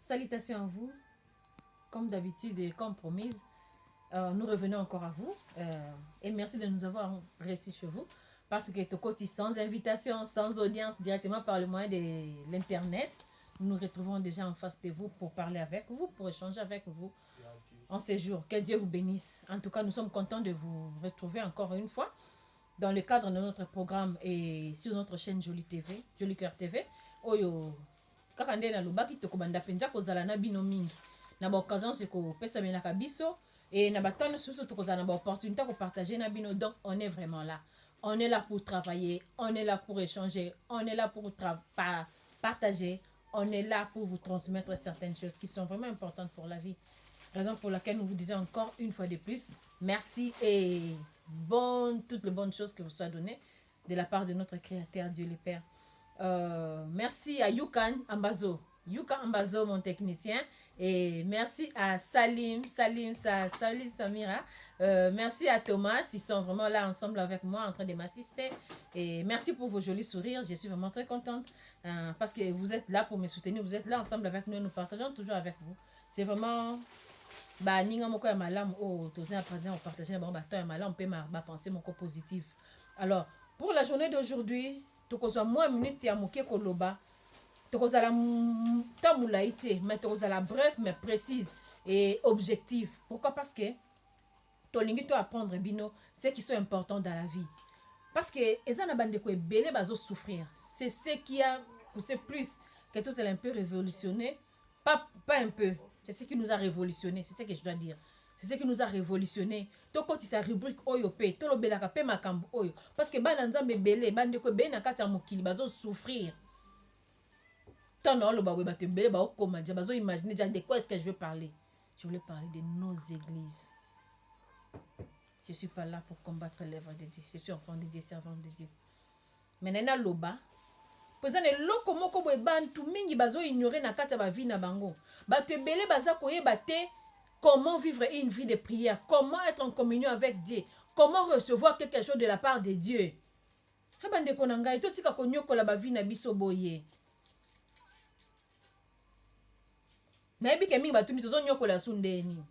Salutations à vous. Comme d'habitude et comme promise, nous revenons encore à vous. Et merci de nous avoir reçus chez vous. Parce que Tokoti, sans invitation, sans audience, directement par le moyen de l'Internet, nous nous retrouvons déjà en face de vous pour parler avec vous, pour échanger avec vous en ces jours. Que Dieu vous bénisse. En tout cas, nous sommes contents de vous retrouver encore une fois dans le cadre de notre programme et sur notre chaîne Jolie TV, Jolie Cœur TV. Oyo, kaka nde na lobaki tokobanda penza kozala na bino mingi. Na ba occasion c'est ko pesa menaka biso et na batone surtout tokozala na ba opportunité ko partager na bino, donc on est vraiment là. On est là pour travailler, on est là pour échanger, on est là pour partager, on est là pour vous transmettre certaines choses qui sont vraiment importantes pour la vie. Raison pour laquelle nous vous disons encore une fois de plus, merci et toutes les bonnes choses que vous soient données de la part de notre Créateur, Dieu le Père. Merci à Yukan Ambazo, mon technicien, et merci à Salim Samira, merci à Thomas, ils sont vraiment là ensemble avec moi en train de m'assister, et merci pour vos jolis sourires, je suis vraiment très contente parce que vous êtes là pour me soutenir, vous êtes là ensemble avec nous, nous partageons toujours avec vous. C'est vraiment ninga moko ya malamu o toza présent partager ba bato ya malamu pe ma penser moko positive. Alors pour la journée d'aujourd'hui, tokozwa moi minute ya moke koloba, tokozala tamulaite, mais tokozala bref mais précise et objective. Pourquoi? Parce que tolingi to apprendre bino ce qui sont importants dans la vie. Parce que ezana bandeko ebele bazo souffrir. C'est ce qui a poussé plus que tout c'est un peu révolutionné, pas un peu. C'est ce qui nous a révolutionné, c'est ce que je dois dire. C'est ce qui nous a révolutionné. Toko ti sa rubrique oyo pe, tolo belaka pe makambo oyo. Parce que bana nzambe belé, bande ko be na kati ya mokili bazo souffrir. Tano lo ba we ba te belé ba okoma dia bazo imaginer déjà de quoi est-ce que je veux parler. Je voulais parler de nos églises. Je suis pas là pour combattre l'œuvre de Dieu. Je suis enfant de Dieu, servant de Dieu. Mais nena loba posane loko moko boye bantu mingi bazo ignorer na kati ya ba vie na bango. Bato ebele baza koyeba te comment vivre une vie de prière, comment être en communion avec Dieu, comment recevoir quelque chose de la part de Dieu. Bande ko na ngai to tika ko nyokola ba vie na biso boye. Na yebi ke mingi bato mito zo nyokola sundeni.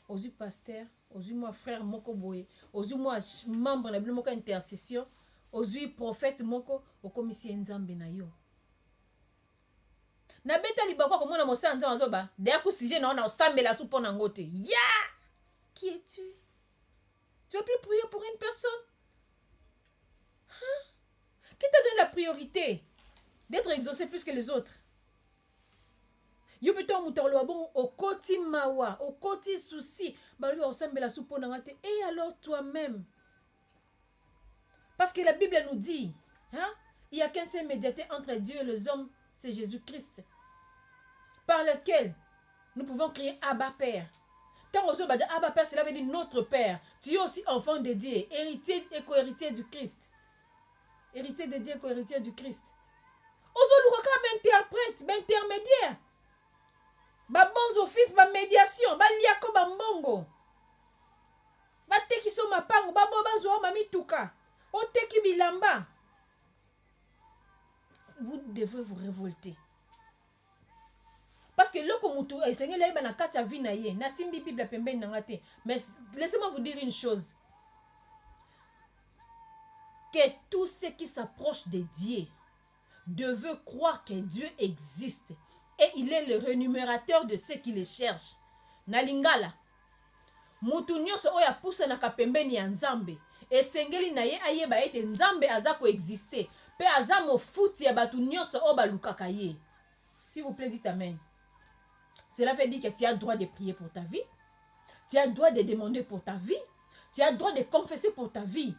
Ozu pasteur, ozu moi frère moko boye, ozu moi membre na bino moko intercession, ozu prophète moko okomisi nzambe na yo. Na beta libakwa komona mosa nzambe azoba deya ku sujet na ona osambela su pona ngote. Ya! Qui es-tu? Tu veux plus prier pour une personne? Hein? Qui t'a donné la priorité d'être exaucé plus que les autres? Yo beto mutolo bon au koti mawa, au koti souci, ba lui osambela su pona ngate. Et alors toi-même? Parce que la Bible nous dit, hein, il n'y a qu'un seul médiateur entre Dieu et les hommes, c'est Jésus-Christ, par lequel nous pouvons crier Abba Père. Tant aux hommes, Abba Père, cela veut dire notre Père. Tu es aussi enfant de Dieu, héritier et co-héritier du Christ. Héritier de Dieu et co-héritier du Christ. Aux autres, interprète, intermédiaire. Bons office, médiation, liako, mbongo. Teki so mapango, bazo mamituka. Oteki bilamba. Vous devez vous révolter. Parce que loko mutu Seigneur la na kati ya vie na ye, na simbi Bible pembeni na ngate. Mais laissez-moi vous dire une chose. Que tous ceux qui s'approchent de Dieu doivent croire que Dieu existe et il est le rémunérateur de ceux qui le cherchent. Na lingala. Mutu nyonso oya poussa na kapembeni ya Nzambe. Et sengeli na ye ayeba ete Nzambe aza ko exister. Pe aza mofuti ya batu nyonso o balukaka ye. S'il vous plaît, dites amen. Cela veut dire que tu as le droit de prier pour ta vie. Tu as le droit de demander pour ta vie. Tu as le droit de confesser pour ta vie.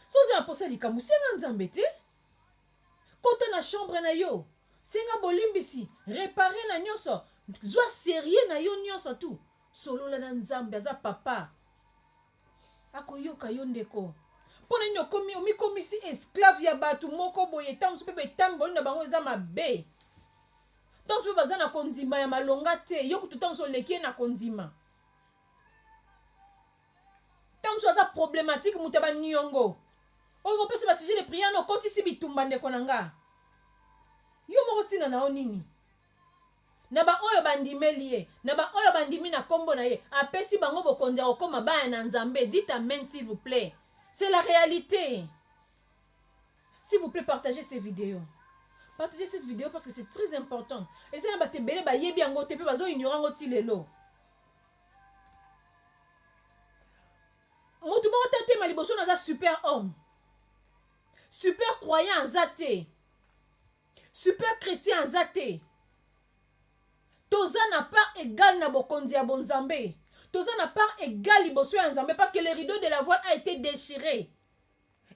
Si vous avez pensé likamu, senga Nzambe te. Kote na chambre na yo. Senga bolimbisi. Réparer na nyonso. Zwa sérieux na yo nyonso tout. Solo la na Nzambe aza papa. Akoyoka yo ndeko. Pona nyo komi omikomisi esclave ya batu moko boye tanso pe betambo na bango eza mabe. Tanso pe bazana kondima ya malonga te, yo kutu tanso lekie na kondima. Tanso aza problématique mutaba nyongo. Oyo pesi ba sujet de prière no koti si bitumba ndeko nanga. Yo moko tina na onini. na ba oyo bandimeli ye na ba oyo bandimi na kombo na ye apesi bango bokonzi ya kokoma baya na nzambe. Dites amen s'il vous plaît. C'est la réalité. S'il vous plaît, partagez ces vidéos. Partagez cette vidéo parce que c'est très important. Et c'est un batebele ba yebi yango te pe bazo ignorant ngoti lelo. Mutu moko tete maliboso na za super homme. Super croyant en zate. Super chrétien en zate. Toza n'a pas égal na bokonzi ya bonzambe. Toza n'a pas égal liboso ya nzambe parce que le rideau de la voile a été déchiré.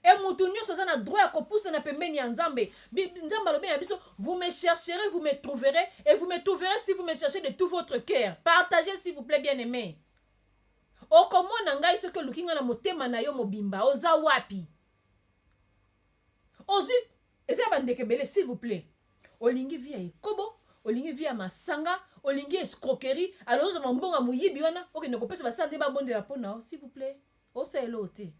Et moutounio soza na droit à kopousa na pembeni ya nzambe. Nzamba lobe na biso, vous me chercherez, vous me trouverez et vous me trouverez si vous me cherchez de tout votre cœur. Partagez s'il vous plaît, bien-aimés. Okomona ngai soki lukinga na motema na yo mobimba oza wapi? Ozu eza bandeke bele s'il vous plaît. Olingi via ekobo, olingi via masanga, olingi escroquerie, alors ozo mbonga muyibi wana, okende kopesa basande ba bondela pona s'il vous plaît. Osa elote.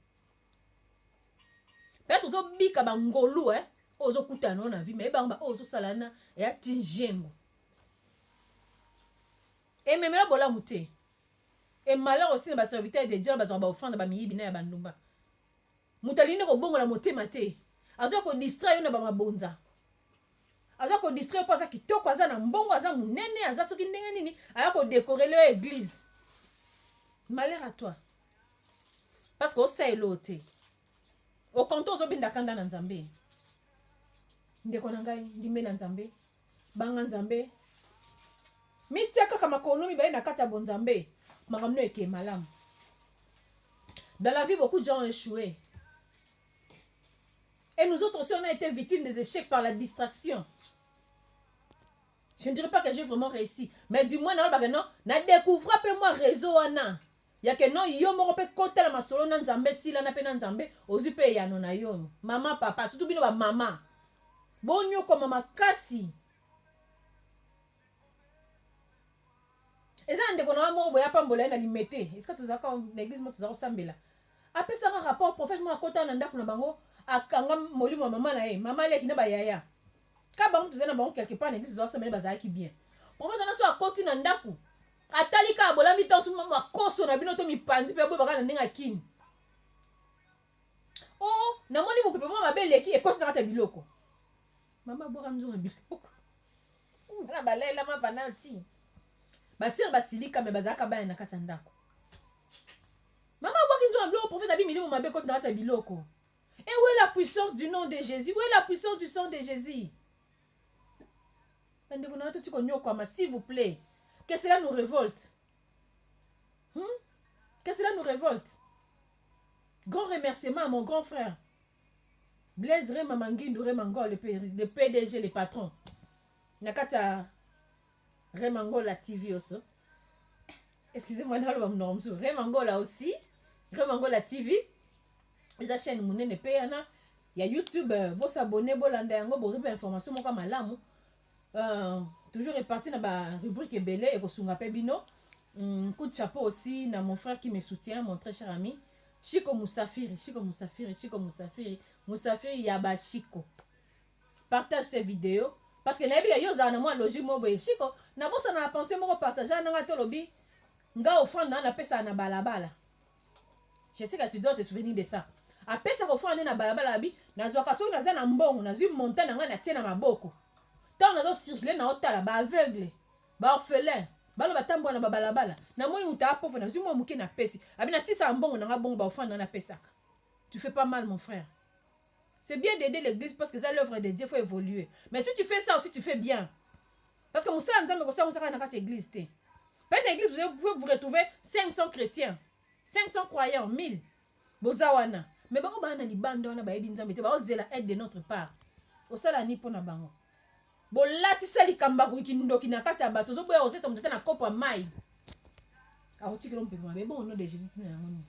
Peut-être ozo bika bangolu ozo kutana na vie mais banga ozo salana ya tinjengo. Et même là bola muté. Et malheur aussi na serviteur de Dieu ba offrande ba miyibi na ya bandumba. Mutaline ko bongo la motema te. Azo ko distraire na ba mabonza. Azo ko distraire pas ça kitoko aza na mbongo aza munene aza soki ndenge nini aya ko décorer l'église. Malheur à toi. Parce que ça est loté. Au kanto zo binda kanda na nzambe. Ndeko na ngai ndime na nzambe. Banga nzambe. Mitiaka kama konomi ba na kata bonzambe. Makamno eke malamu. Dans la vie, beaucoup de gens ont échoué. Et nous autres aussi, on a été victimes des échecs par la distraction. Je ne dirais pas que j'ai vraiment réussi. Mais du moins, non, na découvre un peu moi réseau ana. Ya que non, yo mo pe kota la masolo na nzambe sila na pe na nzambe, ozu pe ya nona yo. Mama, papa, surtout bino ba mama. Bonyo ko mama kasi. Eza ndeko na moko boya pambola na limete. Est-ce que tu as l'église mo tu as sambela. Après ça un rapport prophète mo akota na ndako na bango akanga molimo mama na ye. Mama le kina ba yaya. Ka bango tu zana bango quelque part na église tu as sambela bazaki bien. Prophète na so akoti na ndako. Atali ka bola mi tansu mama koso na bino to mi pandi pe boy baka na ndinga kini. Oh, na moni mo pepe mo mabele ki e koso na kata biloko. Mama boka nzonga biloko. Na balela ma banati. Basir basilika me bazaka ba na kata ndako. Mama boki nzonga biloko prophète abi milimo mabe ko na kata biloko. Et où est la puissance du nom de Jésus? Où est la puissance du sang de Jésus? Ndeko na to tiko nyoko ma s'il vous plaît. Que cela nous révolte. Que cela nous révolte. Grand remerciement à mon grand frère. Blaise Remamangindou Remangol, le PDG, le patron. Nakata Remangola TV aussi. Excusez-moi, Remangola aussi. Remangola TV. Les chaînes Mounene Payana. Il y a YouTube. Vous s'abonnez, vous landez, vous avez information. Moi, comme l'amour. Toujours réparti dans la rubrique Ebele et Kosunga Pebino. Coup de chapeau aussi dans mon frère qui me soutient, mon très cher ami Chiko Moussafiri. Moussafiri Yaba Chiko. Partage ces vidéos parce que nabi yo za na moi logique mo boy Chiko na bosa na penser mo partager na ngato lobi nga offrande na pesa na balabala. Je sais que tu dois te souvenir de ça. A pesa ko offrande na balabala bi na zwa kaso na za na mbongo na zwi montagne nga na tie na maboko. Tant on a circulé na otala ba aveugle ba orphelin balo batambo na babalabala na moni muta pauvre na zumo muke na pesi abina sisa mbongo na ngabongo ba ofanda na pesaka. Tu fais pas mal mon frère. C'est bien d'aider l'église parce que c'est l'œuvre de Dieu, faut évoluer. Mais si tu fais ça aussi tu fais bien. Parce que musa nzambe ko ça on saka na kati église té. Pas une église vous pouvez vous retrouver 500 chrétiens, 500 croyants, 1000 bozawana. Mais bango ba na libanda wana ba yebi nzambe té ba ozela aide de notre part. Osala ni pona bango. Bolati sali kamba kuikindo kina kati ya bato zo boya osesa mutata na kopo mai a otikelo mpema mais bon au nom de Jésus na ngoni.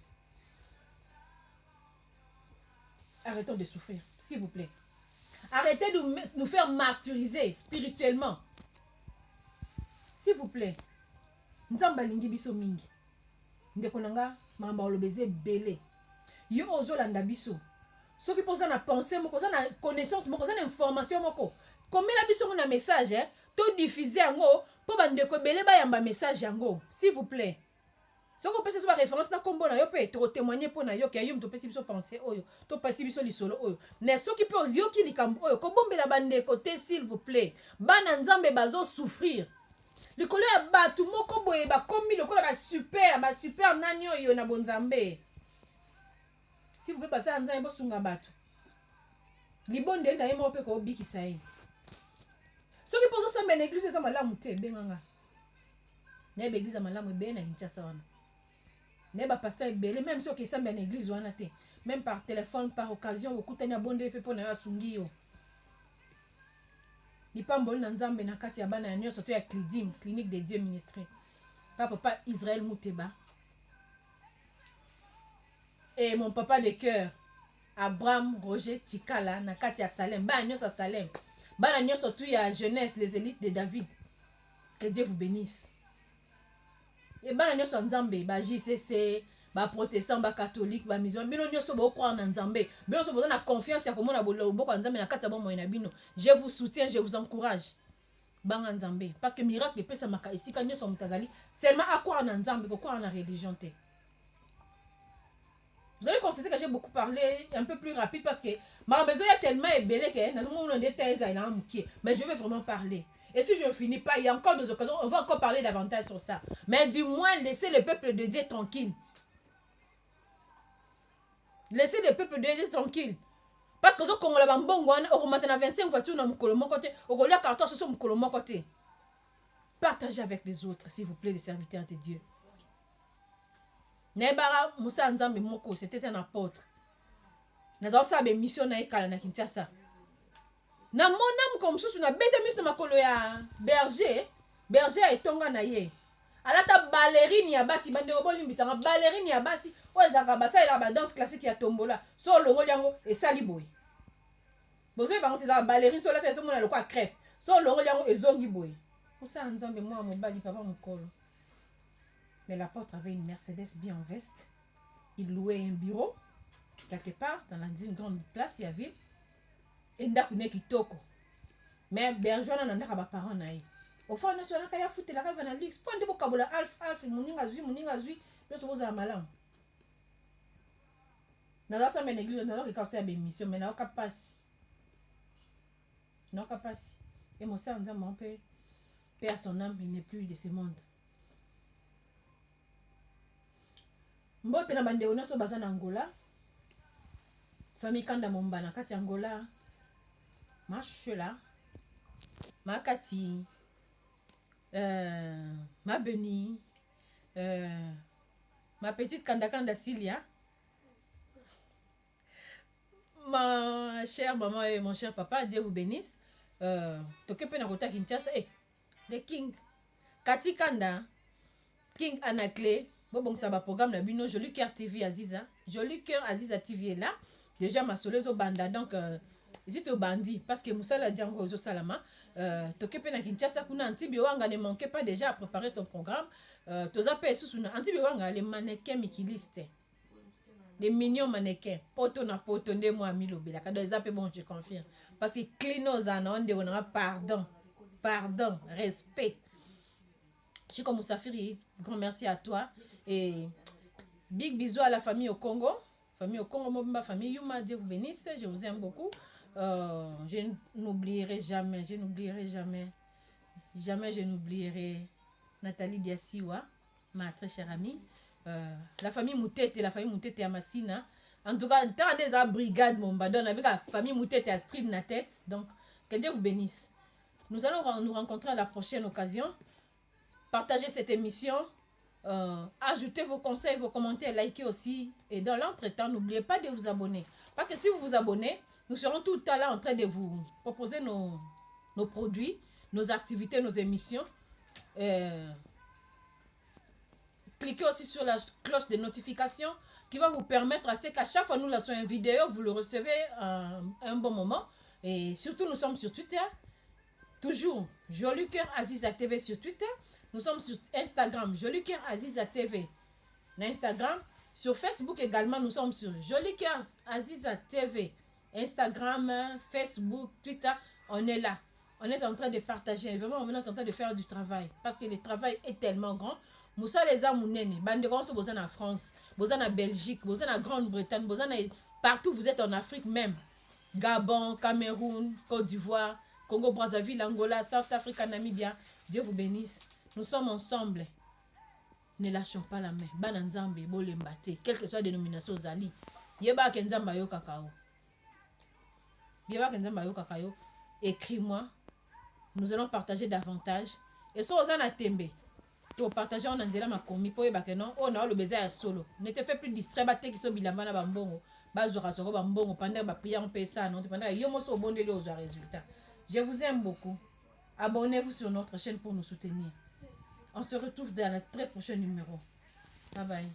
Arrêtons de souffrir s'il vous plaît. Arrêtez de nous faire martyriser spirituellement s'il vous plaît. Nzamba lingi biso mingi ndeko nanga mamba olobeze belé yo ozolanda biso soki poza na pensée moko za na connaissance moko za na information moko Combien la biso na message, to diffuser yango, po bandeko ebele ba yamba message yango, s'il vous plaît. Si on peut se faire référence na kombo na yo pe to témoigner pour na yo que yum to petit biso penser oyo, to passer biso li solo oyo. Ne so qui peut ozio ki likambo oyo, ko bombela bandeko te s'il vous plaît. Bana nzambe bazo souffrir. Likolo ya batu moko boye ba komi lokola ba super nani oyo na bonzambe. S'il vous plaît passer nzambe bo sunga batu. Libonde nda yemo pe ko obikisa ye. Soki pozo samba na église za malamu te benganga. Na église za malamu be na Kinshasa wana. Na ba pasteur ebele même soki samba na église wana te. Même par téléphone par occasion okutani abonde pe pona ya sungi yo. Lipamboli na nzambe na kati ya bana ya nyonso to ya Clidim, clinique des dieux ministrés. Papa Israël Mouteba. Et mon papa de cœur Abraham Roger Chikala na kati ya Salem. Ba nyonso Salem. Bana nyonso tu ya jeunesse, les élites de David. Que Dieu vous bénisse. Et bana nyonso nzambe, ba JCC, ba protestant, ba catholique, ba musulman, bino nyonso ba croire na nzambe. Bino nyonso na confiance ya komona boko nzambe na kati ya bomo na bino. Je vous soutiens, je vous encourage. Banga nzambe parce que miracle pesa maka esika nyonso mutazali seulement à croire na nzambe, ko croire na religion te. Vous allez constater que j'ai beaucoup parlé un peu plus rapide parce que ma maison est tellement ébélée que mais je vais vraiment parler. Et si je ne finis pas, il y a encore des occasions, on va encore parler davantage sur ça. Mais du moins, laissez le peuple de Dieu tranquille. Laissez le peuple de Dieu tranquille. Parce que quand on a un bon on a 25 voitures dans mon côté, on a 14 sur mon côté. Partagez avec les autres, s'il vous plaît, les serviteurs de Dieu. Nebara Moussa Nzambe Moko, c'était un apôtre. Nous avons sa mission na ekala na Kinshasa. Na mon âme comme sous na bête mission makolo ya berger etonga na ye. Alata ballerine ya basi bande obolimbisa nga ballerine ya basi ozaka basa ila ba danse classique ya tombola. So longo yango esali boy. Bozo ba ngotiza ballerine so lata so mona lokwa crêpe. So longo yango ezongi boy. Moussa Nzambe moi mobali papa mokolo. Mais l'apôtre avait une Mercedes bien en veste. Il louait un bureau, quelque part, dans une grande place, il y avait. Et il y a kitoko. Mais Bergeron n'a pas de parents. Au fond, on a fait foutre la cave dans le luxe. Pas de vocabulaire. Alf, moninga zui. Nous sommes à malam. Nous avons fait une église, nous avons fait une mission, mais nous avons pas passé. Nous avons pas passé. Et mon sang, nous avons fait père son âme, il n'est plus de ce monde. Mbote na bande onoso baza na Angola. Famille Kanda Momba na kati Angola. Machela. Makati. Ma Beni. Ma petite Kanda Silia. Ma chère maman et mon cher papa, Dieu vous bénisse. Tokepe na kota Kinshasa. Le King. Kati Kanda. King Anakle. Bon, ça va programme la bino Joli Cœur TV Aziza. Joli Cœur Aziza TV est là. Déjà ma soleuse au banda donc j'étais au bandi parce que Moussa la Django au Salama tokepe na Kinshasa kuna Antibio Wanga ne manquait pas déjà à préparer ton programme. Toza pe sous na Antibio Wanga les mannequins mikiliste. Les mignons mannequins. Poto na poto nde moi milobela. Kado zape bon je confirme parce que clinos anonde on aura pardon, respect. Je suis comme Moussafiri, grand merci à toi. Et big bisous à la famille au Congo. Famille au Congo, ma famille Yuma, Dieu vous bénisse. Je vous aime beaucoup. Je n'oublierai jamais. Jamais je n'oublierai Nathalie Diassiwa, ma très chère amie. La famille Moutete à Massina. En tout cas, tant des brigades, mon badon, avec la famille Moutete à Street na tête. Donc, que Dieu vous bénisse. Nous allons nous rencontrer à la prochaine occasion. Partagez cette émission. Ajoutez vos conseils, vos commentaires, likez aussi. Et dans l'entretemps, n'oubliez pas de vous abonner. Parce que si vous vous abonnez, nous serons tout à l'heure en train de vous proposer nos produits, nos activités, nos émissions. Cliquez aussi sur la cloche de notification qui va vous permettre à ce qu'à chaque fois nous lançons une vidéo, vous le recevez un bon moment. Et surtout, nous sommes sur Twitter. Toujours Joli Cœur Aziza TV sur Twitter. Nous sommes sur Instagram, Joli Cœur Aziza TV. Instagram. Sur Facebook également, nous sommes sur Joli Cœur Aziza TV. Instagram, Facebook, Twitter, on est là. On est en train de partager. Vraiment, on est en train de faire du travail. Parce que le travail est tellement grand. Moussa les amounene. Bandegons, vous êtes en France. Vous êtes en Belgique. Vous êtes en Grande-Bretagne. Vous êtes partout. Vous êtes en Afrique même. Gabon, Cameroun, Côte d'Ivoire, Congo, Brazzaville, Angola, South Africa, Namibia. Dieu vous bénisse. Nous sommes ensemble. Ne lâchons pas la main. Bananzambe, bolembate. Quelle que soit la dénomination Zali. Yeba kenzamba yo kakao. Yeba kenzamba yo kakao. Écris-moi. Nous allons partager davantage. Et si on a tembe, tu partages en anzela ma commis pour yeba que non, on a le besoin à solo. Ne te fais plus distraire, ba te qui sont bilamba na bambongo. Bazora soko bambongo pendant ba prière on paye ça non, pendant yo mo so bon délai aux résultats. Je vous aime beaucoup. Abonnez-vous sur notre chaîne pour nous soutenir. On se retrouve dans le très prochain numéro. Bye bye.